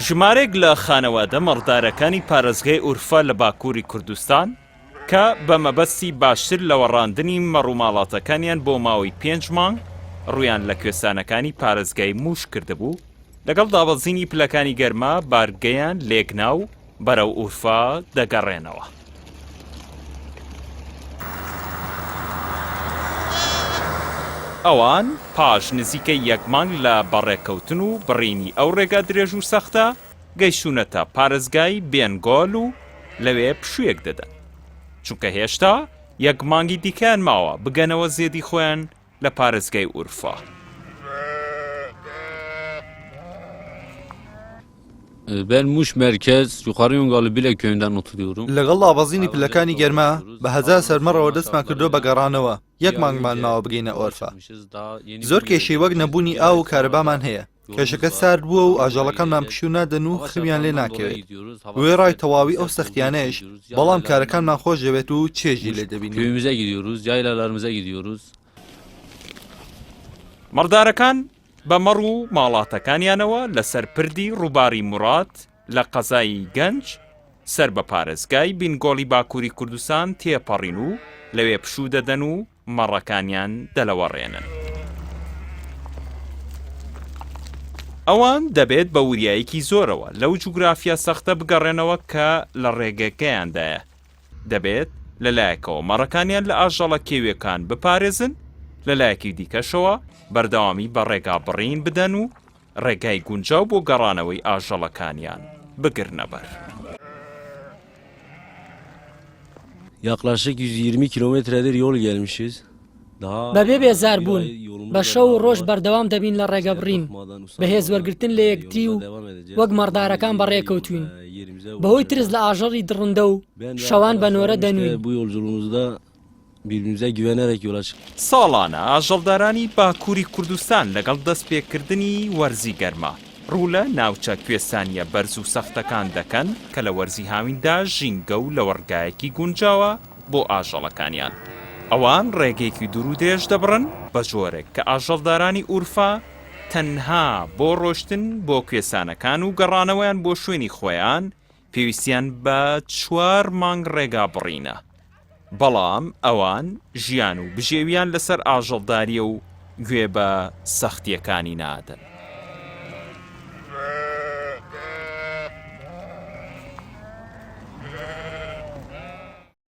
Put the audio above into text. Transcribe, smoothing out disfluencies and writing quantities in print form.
ژمارێک لە خانەوادە مەڕدارەکانی پارێزگای ئورفا لە باکووری کوردستان کە بە مەبەستی باشتر لە وەڕاندنی مەڕووماڵاتەکانیان بۆ ماوەی 5 مانگ ڕویان لە کوێستانەکانی پارێزگای موش کردبوو لەگەڵ دابەزینی پلەکانی گەرما بارگەیان لێکناو بەرەو ئورفا دەگەڕێنەوە. ئەوان پاش نزیکەی 1 مانگ لە بەڕێکەوتن و بڕینی ئەو ڕێگا درێژ و سەختە گەیشتونەتە پارێزگای بێنگۆڵ و لەوێ پشوویەک دەدەن چونکە هێشتا 1 مانگی دیکەیان ماوە بگەنەوە زێدی خۆیان لە پارێزگای ئورفا. Ben Muş merkez yukarı Yongalı Bile köyünden oturuyorum. لەگەڵ ڵاوەزینی پلەکانی گەرما بە هەزار سەرمەڕەوە دەستمان کردو بە گەڕانەوە 1 مانگمان ماوە بگەینە ئۆرفا. زۆر کێشەی وەک نەبوونی ئاو و کارەبامان هەیە. کێشەکە سارد بووە و ئاژەڵەکانمان پشوو نادەن و خەویان لێ ناکەوێت. وێ ڕای تەواوی ئەو سەختیانەیەش بەڵام کارەکانمان خۆش دەوێت و چێژی لێ دەبینین. Köyümüze gidiyoruz, yaylalarımıza gidiyoruz. مەڕدارەکان بە مەڕ و ماڵاتەکانیانەوە لەسەر پردی ڕووباری موڕات لە قەزایی گەنج سەر بە پارێزگای بینگۆڵی باکووری کوردستان تێپەڕین و لەوێ پشوو دەدەن و مەڕەکانیان دەلەوەڕێنن. ئەوان دەبێت بە وریایەکی زۆرەوە لەو جوگرافیا سەختە بگەڕێنەوە کە لە ڕێگەکەیاندایە. دەبێت لەلایەکەوە مەڕەکانیان لە ئاژەڵە کێویەکان بپارێزن لەلایەکی دیکەشەوە بەردەوامی بە ڕێگا بڕین بدەن و ڕێگای گونجاو بۆ گەڕانەوەی ئاژەڵەکانیان بگرنە بەر. Yaklaşık 120 kilometredir yol gelmişiz. بەبێ بێزار بوون بە شەو و ڕۆژ بەردەوام دەبین لە ڕێگە بڕین بەهێز وەرگرتن لە یەکتری و وەک مەڕدارەکان بەڕێکەوتوین بەهۆی ترس لە ئاژەڵی دڕندە و شەوان بە نۆرە دەنوین. Bu yolculuğumuzda birbirimize güvenerek yola çıktık. ساڵانە ئاژەڵدارانی باکووری کوردستان لەگەڵ دەستپێکردنی وەرزی گەرما ڕوو لە ناوچە کوێستانیە بەرز و سەختەکان دەکەن کە لە وەرزی هاویندا ژینگە و لە وەرگایەکی گونجاوە بۆ ئاژەڵەکانیان. ئەوان ڕێگەیەکی دوور و درێژ دەبڕن بە جۆرێک کە ئاژەڵدارانی ئورفا تەنها بۆ ڕۆشتن بۆ کوێستانەکان و گەڕانەوەیان بۆ شوێنی خۆیان پێویستیان بە 4 مانگ ڕێگا بڕینە. بەڵام ئەوان ژیان و بژێویان لەسەر ئاژەڵداریە و گوێ بە سەختیەکانی نادەن.